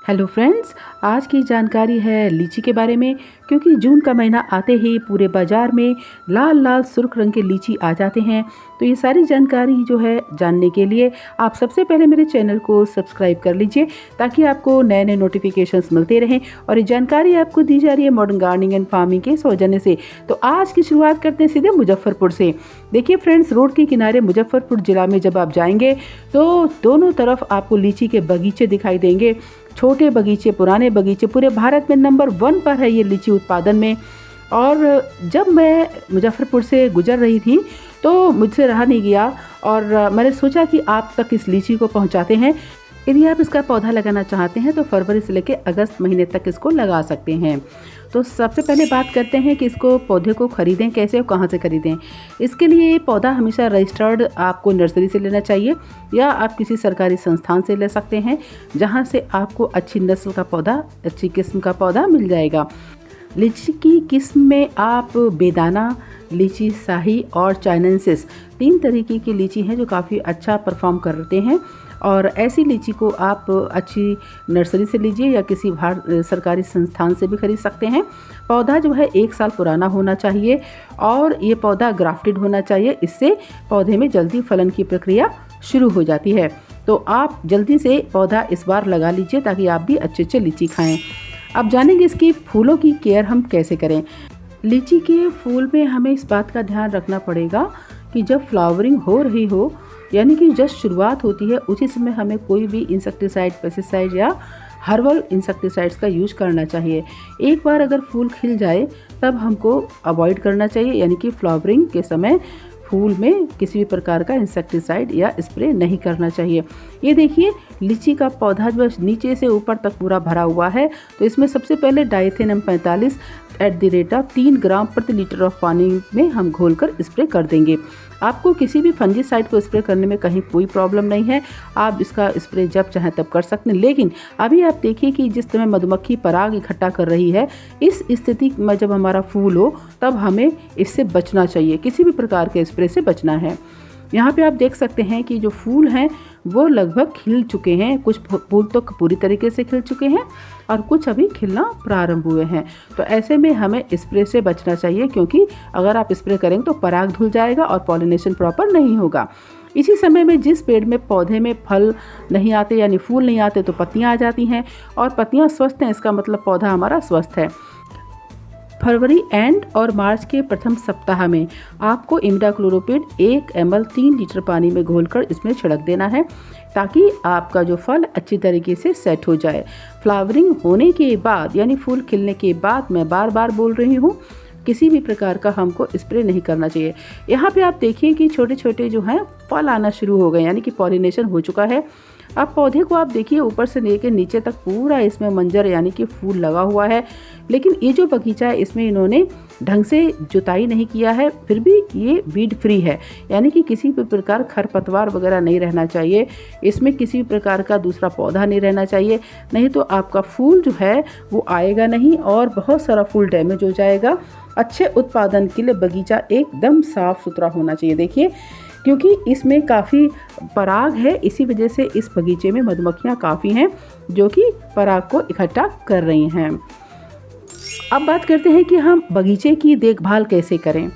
Hello friends, आज की जानकारी है लीची के बारे में। क्योंकि जून का महीना आते ही पूरे बाज़ार में लाल लाल सुर्ख रंग के लीची आ जाते हैं, तो ये सारी जानकारी जो है जानने के लिए आप सबसे पहले मेरे चैनल को सब्सक्राइब कर लीजिए, ताकि आपको नए नए नोटिफिकेशंस मिलते रहें। और ये जानकारी आपको दी जा रही है मॉडर्न गार्डनिंग एंड फार्मिंग के सौजन्य से। तो आज की शुरुआत करते हैं सीधे मुजफ्फरपुर से। देखिए फ्रेंड्स, रोड के किनारे मुजफ्फरपुर जिला में जब आप जाएंगे तो दोनों तरफ आपको लीची के बगीचे दिखाई देंगे। छोटे बगीचे, पुराने बगीचे, पूरे भारत में नंबर 1 पर है ये लीची उत्पादन में। और जब मैं मुजफ्फरपुर से गुजर रही थी तो मुझसे रहा नहीं गया और मैंने सोचा कि आप तक इस लीची को पहुंचाते हैं। यदि आप इसका पौधा लगाना चाहते हैं तो फरवरी से लेकर अगस्त महीने तक इसको लगा सकते हैं। तो सबसे पहले बात करते हैं कि इसको पौधे को ख़रीदें कैसे और कहाँ से ख़रीदें। इसके लिए पौधा हमेशा रजिस्टर्ड आपको नर्सरी से लेना चाहिए, या आप किसी सरकारी संस्थान से ले सकते हैं, जहाँ से आपको अच्छी नस्ल का पौधा, अच्छी किस्म का पौधा मिल जाएगा। लीची की किस्म में आप बेदाना लीची, शाही और चाइनेंसिस 3 तरीके की लीची हैं जो काफ़ी अच्छा परफॉर्म करते हैं। और ऐसी लीची को आप अच्छी नर्सरी से लीजिए या किसी सरकारी संस्थान से भी खरीद सकते हैं। पौधा जो है 1 साल पुराना होना चाहिए और ये पौधा ग्राफ्टेड होना चाहिए। इससे पौधे में जल्दी फलन की प्रक्रिया शुरू हो जाती है। तो आप जल्दी से पौधा इस बार लगा लीजिए ताकि आप भी अच्छे लीची खाएँ। अब जानेंगे इसकी फूलों की केयर हम कैसे करें। लीची के फूल में हमें इस बात का ध्यान रखना पड़ेगा कि जब फ्लावरिंग हो रही हो, यानी कि जस्ट शुरुआत होती है, उसी समय हमें कोई भी इंसेक्टिसाइड, पेस्टिसाइड या हर्बल इंसेक्टिसाइड्स का यूज करना चाहिए। एक बार अगर फूल खिल जाए तब हमको अवॉइड करना चाहिए, यानी कि फ्लावरिंग के समय फूल में किसी भी प्रकार का इंसेक्टिसाइड या स्प्रे नहीं करना चाहिए। ये देखिए, लीची का पौधा जो नीचे से ऊपर तक पूरा भरा हुआ है, तो इसमें सबसे पहले डाइथेनम 45 3 ग्राम प्रति लीटर ऑफ पानी में हम घोलकर स्प्रे कर देंगे। आपको किसी भी फंजीसाइड को स्प्रे करने में कहीं कोई प्रॉब्लम नहीं है, आप इसका स्प्रे जब चाहें तब कर सकते हैं। लेकिन अभी आप देखिए कि जिस समय मधुमक्खी पराग इकट्ठा कर रही है, इस स्थिति में जब हमारा फूल हो तब हमें इससे बचना चाहिए, किसी भी प्रकार के स्प्रे से बचना है। यहाँ पे आप देख सकते हैं कि जो फूल हैं वो लगभग खिल चुके हैं। कुछ फूल तो पूरी तरीके से खिल चुके हैं और कुछ अभी खिलना प्रारंभ हुए हैं। तो ऐसे में हमें स्प्रे से बचना चाहिए, क्योंकि अगर आप स्प्रे करेंगे तो पराग धुल जाएगा और पॉलिनेशन प्रॉपर नहीं होगा। इसी समय में जिस पेड़ में पौधे में फल नहीं आते, यानी फूल नहीं आते, तो पत्तियाँ आ जाती हैं, और पत्तियाँ स्वस्थ हैं, इसका मतलब पौधा हमारा स्वस्थ है। फरवरी एंड और मार्च के प्रथम सप्ताह में आपको इमिडाक्लोप्रिड 1 ml 3 लीटर पानी में घोलकर इसमें छिड़क देना है, ताकि आपका जो फल अच्छी तरीके से सेट हो जाए। फ्लावरिंग होने के बाद, यानी फूल खिलने के बाद, मैं बार बार बोल रही हूँ, किसी भी प्रकार का हमको स्प्रे नहीं करना चाहिए। यहाँ पे आप देखिए कि छोटे छोटे जो हैं फल आना शुरू हो गए, यानी कि पॉलिनेशन हो चुका है। अब पौधे को आप देखिए ऊपर से लेकर नीचे तक पूरा इसमें मंजर, यानी कि फूल लगा हुआ है। लेकिन ये जो बगीचा है इसमें इन्होंने ढंग से जुताई नहीं किया है, फिर भी ये वीड फ्री है, यानी कि किसी भी प्रकार खरपतवार वगैरह नहीं रहना चाहिए। इसमें किसी भी प्रकार का दूसरा पौधा नहीं रहना चाहिए, नहीं तो आपका फूल जो है वो आएगा नहीं और बहुत सारा फूल डैमेज हो जाएगा। अच्छे उत्पादन के लिए बगीचा एकदम साफ सुथरा होना चाहिए। देखिए, क्योंकि इसमें काफ़ी पराग है, इसी वजह से इस बगीचे में मधुमक्खियाँ काफ़ी हैं जो कि पराग को इकट्ठा कर रही हैं। अब बात करते हैं कि हम बगीचे की देखभाल कैसे करें।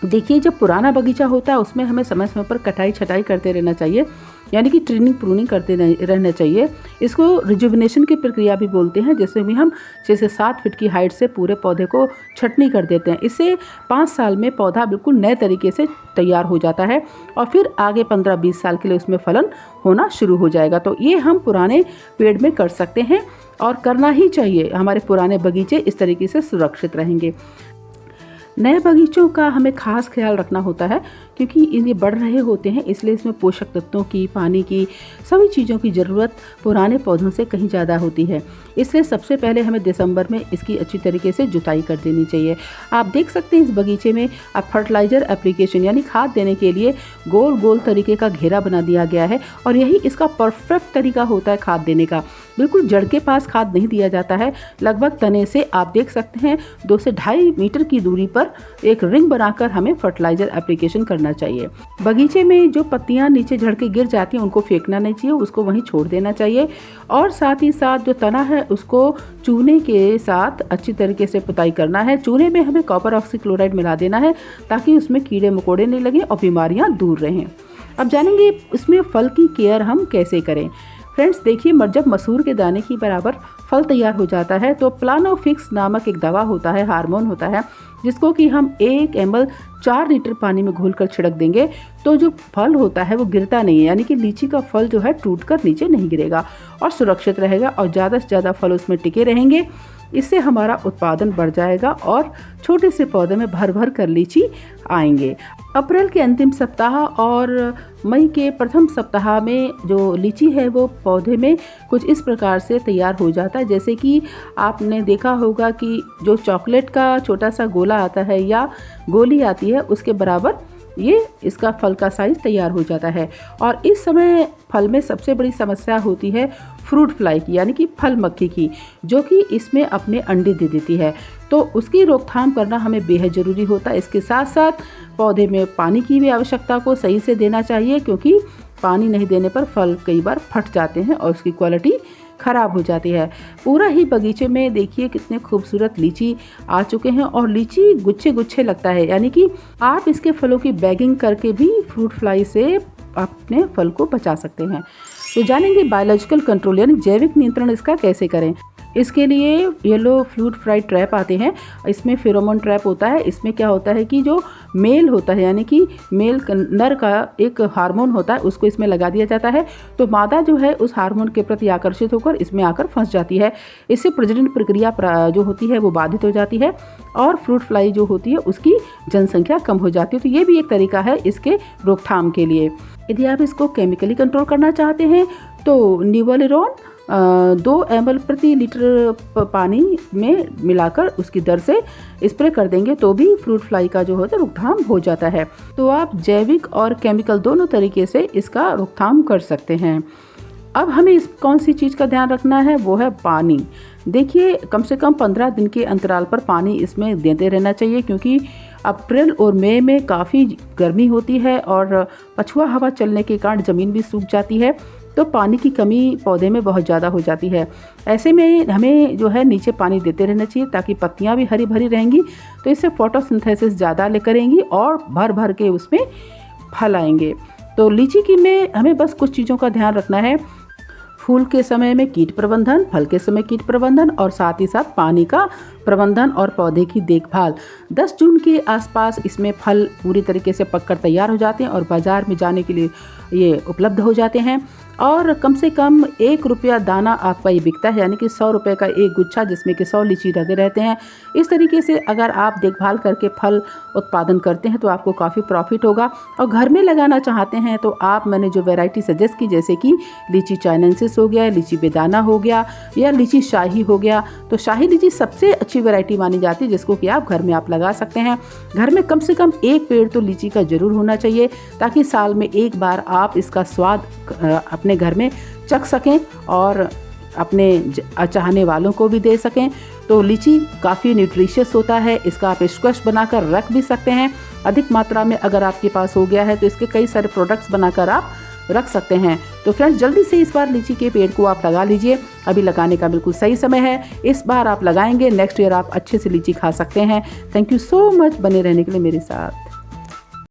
देखिए, जब पुराना बगीचा होता है उसमें हमें समय समय पर कटाई छटाई करते रहना चाहिए, यानी कि ट्रिमिंग प्रूनिंग करते रहना चाहिए। इसको रिजुविनेशन की प्रक्रिया भी बोलते हैं, जिसमें भी हम 6 से 7 फीट की हाइट से पूरे पौधे को छटनी कर देते हैं। इससे 5 साल में पौधा बिल्कुल नए तरीके से तैयार हो जाता है और फिर आगे 15-20 साल के लिए उसमें फलन होना शुरू हो जाएगा। तो ये हम पुराने पेड़ में कर सकते हैं और करना ही चाहिए। हमारे पुराने बगीचे इस तरीके से सुरक्षित रहेंगे। नए बगीचों का हमें खास ख्याल रखना होता है, क्योंकि ये बढ़ रहे होते हैं, इसलिए इसमें पोषक तत्वों की, पानी की, सभी चीज़ों की ज़रूरत पुराने पौधों से कहीं ज़्यादा होती है। इसलिए सबसे पहले हमें दिसंबर में इसकी अच्छी तरीके से जुताई कर देनी चाहिए। आप देख सकते हैं इस बगीचे में अब फर्टिलाइज़र एप्लीकेशन, यानी खाद देने के लिए गोल गोल तरीके का घेरा बना दिया गया है, और यही इसका परफेक्ट तरीका होता है खाद देने का। बिल्कुल जड़ के पास खाद नहीं दिया जाता है। लगभग तने से आप देख सकते हैं 2 से 2.5 मीटर की दूरी पर एक रिंग बनाकर हमें फर्टिलाइजर एप्लीकेशन करना चाहिए। बगीचे में जो पत्तियां नीचे झड़ के गिर जाती हैं उनको फेंकना नहीं चाहिए, उसको वहीं छोड़ देना चाहिए। और साथ ही साथ जो तना है उसको चूने के साथ अच्छी तरीके से पुताई करना है। चूने में हमें कॉपर ऑक्सीक्लोराइड मिला देना है ताकि उसमें कीड़े मकोड़े नहीं लगे और बीमारियां दूर रहें। अब जानेंगे इसमें फल की केयर हम कैसे करें। फ्रेंड्स देखिए, जब मसूर के दाने की बराबर फल तैयार हो जाता है तो प्लानोफिक्स नामक एक दवा होता है, हार्मोन होता है, जिसको कि हम 1 ml 4 लीटर पानी में घोलकर छिड़क देंगे तो जो फल होता है वो गिरता नहीं है, यानी कि लीची का फल जो है टूटकर नीचे नहीं गिरेगा और सुरक्षित रहेगा और ज़्यादा से ज़्यादा फल उसमें टिके रहेंगे। इससे हमारा उत्पादन बढ़ जाएगा और छोटे से पौधे में भर भर कर लीची आएंगे। अप्रैल के अंतिम सप्ताह और मई के प्रथम सप्ताह में जो लीची है वो पौधे में कुछ इस प्रकार से तैयार हो जाता है, जैसे कि आपने देखा होगा कि जो चॉकलेट का छोटा सा गोला आता है या गोली आती है उसके बराबर ये इसका फल का साइज तैयार हो जाता है। और इस समय फल में सबसे बड़ी समस्या होती है फ्रूट फ्लाई की, यानी कि फल मक्खी की, जो कि इसमें अपने अंडे दे देती है। तो उसकी रोकथाम करना हमें बेहद ज़रूरी होता है। इसके साथ साथ पौधे में पानी की भी आवश्यकता को सही से देना चाहिए, क्योंकि पानी नहीं देने पर फल कई बार फट जाते हैं और उसकी क्वालिटी ख़राब हो जाती है। पूरा ही बगीचे में देखिए कितने खूबसूरत लीची आ चुके हैं और लीची गुच्छे गुच्छे लगता है, यानी कि आप इसके फलों की बैगिंग करके भी फ्रूट फ्लाई से अपने फल को बचा सकते हैं। तो जानेंगे बायोलॉजिकल कंट्रोल यानी जैविक नियंत्रण इसका कैसे करें। इसके लिए येलो फ्रूट फ्लाई ट्रैप आते हैं, इसमें फेरोमोन ट्रैप होता है। इसमें क्या होता है कि जो मेल होता है, यानी कि मेल नर का एक हार्मोन होता है, उसको इसमें लगा दिया जाता है। तो मादा जो है उस हार्मोन के प्रति आकर्षित होकर इसमें आकर फंस जाती है। इससे प्रजनन प्रक्रिया जो होती है वो बाधित हो जाती है और फ्रूट फ्लाई जो होती है उसकी जनसंख्या कम हो जाती है। तो ये भी एक तरीका है इसके रोकथाम के लिए। यदि आप इसको केमिकली कंट्रोल करना चाहते हैं तो निवोलेरॉन 2 ml प्रति लीटर पानी में मिलाकर उसकी दर से स्प्रे कर देंगे तो भी फ्रूट फ्लाई का जो होता है रोकथाम हो जाता है। तो आप जैविक और केमिकल दोनों तरीके से इसका रोकथाम कर सकते हैं। अब हमें इस कौन सी चीज़ का ध्यान रखना है, वो है पानी। देखिए, कम से कम 15 दिन के अंतराल पर पानी इसमें देते रहना चाहिए, क्योंकि अप्रैल और मई में काफ़ी गर्मी होती है और पछुआ हवा चलने के कारण ज़मीन भी सूख जाती है, तो पानी की कमी पौधे में बहुत ज़्यादा हो जाती है। ऐसे में हमें जो है नीचे पानी देते रहना चाहिए ताकि पत्तियां भी हरी भरी रहेंगी, तो इससे फोटोसिंथेसिस ज़्यादा करेंगी और भर भर के उसमें फल आएंगे। तो लीची की में हमें बस कुछ चीज़ों का ध्यान रखना है, फूल के समय में कीट प्रबंधन, फल के समय कीट प्रबंधन और साथ ही साथ पानी का प्रबंधन और पौधे की देखभाल। 10 जून के आसपास इसमें फल पूरी तरीके से पककर तैयार हो जाते हैं और बाज़ार में जाने के लिए ये उपलब्ध हो जाते हैं। और कम से कम 1 रुपया दाना आपका ये बिकता है, यानी कि 100 रुपये का एक गुच्छा जिसमें कि 100 लीची लगे रहते हैं। इस तरीके से अगर आप देखभाल करके फल उत्पादन करते हैं तो आपको काफ़ी प्रॉफिट होगा। और घर में लगाना चाहते हैं तो आप मैंने जो वैरायटी सजेस्ट की, जैसे कि लीची चाइनेंसिस हो गया, लीची बेदाना हो गया या लीची शाही हो गया, तो शाही लीची सबसे अच्छी वैरायटी मानी जाती है जिसको कि आप घर में आप लगा सकते हैं। घर में कम से कम 1 पेड़ तो लीची का ज़रूर होना चाहिए, ताकि साल में एक बार आप इसका स्वाद अपने घर में चख सकें और अपने चाहने वालों को भी दे सकें। तो लीची काफ़ी न्यूट्रिशियस होता है, इसका आप स्क्वैश बनाकर रख भी सकते हैं। अधिक मात्रा में अगर आपके पास हो गया है तो इसके कई सारे प्रोडक्ट्स बनाकर आप रख सकते हैं। तो फ्रेंड्स, जल्दी से इस बार लीची के पेड़ को आप लगा लीजिए, अभी लगाने का बिल्कुल सही समय है। इस बार आप लगाएंगे, नेक्स्ट ईयर आप अच्छे से लीची खा सकते हैं। थैंक यू सो मच बने रहने के लिए मेरे साथ।